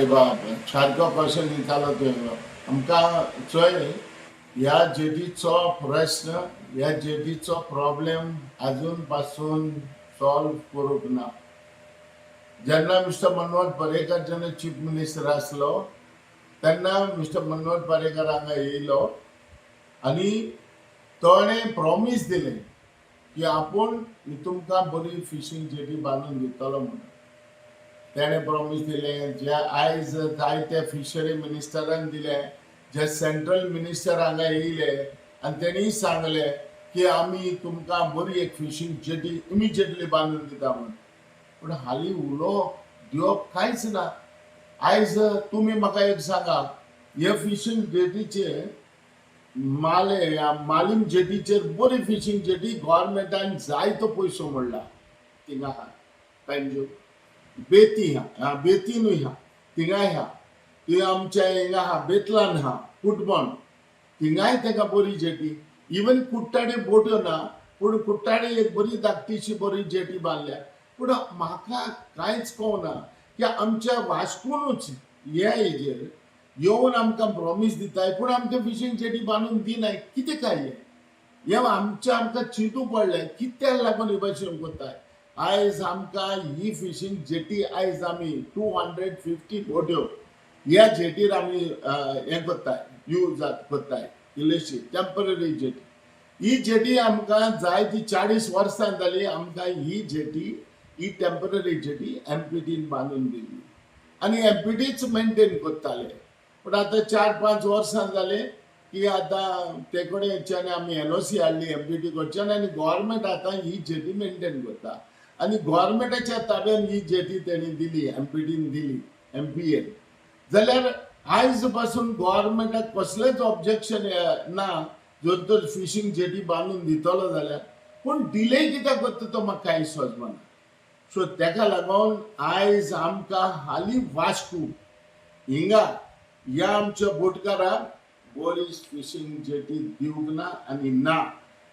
बाप सारको कसो दितालो तुवें आमकां चोय ह्या जेटीचो प्रश्न ह्या जेटीचो प्रॉब्लेम अजून पासून सॉल्व करूंक ना. जेन्ना मिस्टर मनोहर पर्रीकर जेन्ना चीफ मिनिस्टर आसलो तेन्ना मिस्टर मनोहर पर्रीकर हांगा येयलो आनी ताणें प्रॉमीस दिलें की आपूण तुमकां बरी फिशींग जेटी बांदून दितलो म्हणून. तेणें प्रॉमीस दिलें जे आयज जायते फिशरी मिनिस्टरान दिलें, जे सेंट्रल मिनिस्टर हांगा येयले आनी तेणी सांगलें की आमी तुमकां बरी एक फिशींग जेटी इमिजिएटली बांदून दिता म्हणून. पूण हालीं उलो दिवप कांयच ना. आयज तुमी म्हाका एक सांगा, हे फिशींग जेटीचेर मालीम जेटीचेर बरी फिशींग जेटी गव्हर्मेंटान जायतो पयसो मोडला. थिंगा आहा पेंजो बेती हा बेतीनूय हा थिंगाय हा ती आमच्या हिंगा हा बेतलान हा कुटबण थिंगाय तेका बरी जेटी. इवन कुट्टाडे बोट्यो ना पूण कुट्टाडे एक बरी धाकटीशी बरी जेटी बांदल्या. पूण म्हाका कांयच कळना की आमच्या वास्कोनूच ह्या हेजेर येवन आमकां प्रॉमीस दिताय पूण आमकां फिशींग जेटी बांदून दिनाय. कितें काय हे आमकां चिंतू पडलें कित्याक लागून हे भाशेन कोत्ताय. आयज आमकां ही फिशींग जेटी आयज आमी 250 बोट्यो ह्या जेटीर आमी हें कोत्ताय यूज कोत्ताय इल्लीशी टेम्पररी जेटी. ही जेटी आमकां जाय ती 40 वर्सां जाली आमकां ही जेटी ही टेम्पररी जेटी एमपीटीन बांदून दिली आनी एमपीटीच मेंटेन कोत्ताले. पूण आतां 4-5 वर्सां जाले की आतां ते कडेच्यान आमी एनओसी हाडली एमपीटी कडच्यान आनी गव्हर्मेंट आतां ही जेटी मेंटेन करता आनी गव्हर्मेंटाच्या ताब्यान ही जेटी तेणी दिली एमपीटीन दिली एमपीएन. जाल्यार आयज पासून गव्हर्मेंटाक कसलेंच ऑब्जेक्शन ना जर तर फिशींग जेटी बांदून दितलो जाल्यार. पूण डिले कित्याक करता तो म्हाका कांय समजना. सो तेका लागून आयज आमकां हालीं वास्को हिंगा ह्या आमच्या बोटकाराक बरी फिशींग जेटी दिवंक ना आनी ना.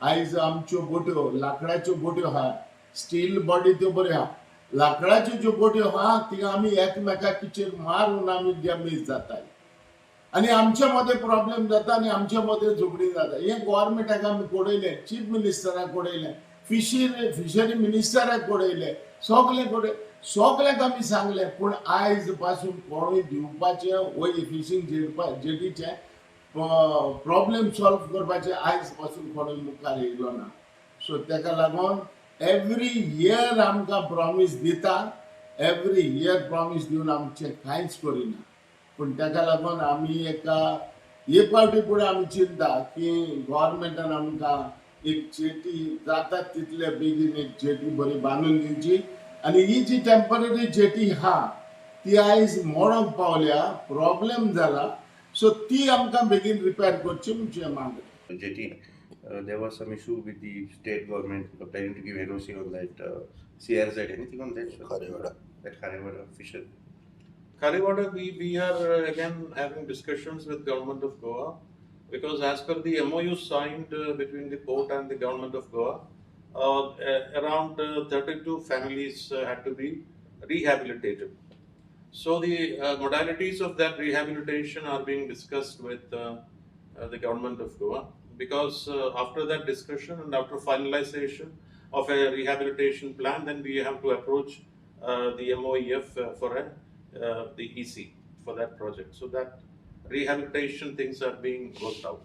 आयज आमच्यो बोट्यो लाकडाच्यो बोट्यो आहा स्टील बॉडी त्यो बऱ्यो आहा. लाकडाच्यो ज्यो बोट्यो आहा थिंगा आमी एकमेकाचेर मारून आमी डॅमेज जाताय आनी आमच्या मदें प्रॉब्लेम जाता आनी आमच्या मदें झगडीं जाता. हें गव्हर्मेंटाक आमी कोडयलें, चीफ मिनिस्टराक कोडयलें, फिशरी मिनिस्टराक कोडयलें, सगळ्यांक आमी सांगलें. पूण आयज पासून कोणूय दिवपाचें वो फिशींग जेटीचें प्रॉब्लेम सॉल्व करपाचें आयज पासून कोणूय मुखार येयलो ना. सो तेका लागून एवरी इयर आमकां प्रॉमीस दिता, एवरी इयर प्रॉमीस दिवन आमचें कांयच करिना. पूण तेका लागून आमी एक फावटी फुडें आमी चिंतता की गव्हर्मेंटान आमकां एक जेटी जाता तितले बेगीन एक जेटी बरी बांदून दिवची आनी ही जी टेम्पररी जेटी आहा ती आयज मोडोंक पावल्या, प्रॉब्लेम जाला. सो ती आमकां बेगीन रिपेर करची म्हणचे मागणी. jetty, there was some issue with the state government planning to give NOC on that CRZ. Anything on that? Kharewada. That Kharewada fisher. Kharewada, we are again having discussions with government of Goa because as per the MOU signed between the port and the government of Goa, around 32 families had to be rehabilitated. So the modalities of that rehabilitation are being discussed with the government of Goa because after that discussion and after finalization of a rehabilitation plan, then we have to approach the MOEF for the EC for that project. So that rehabilitation things are being worked out.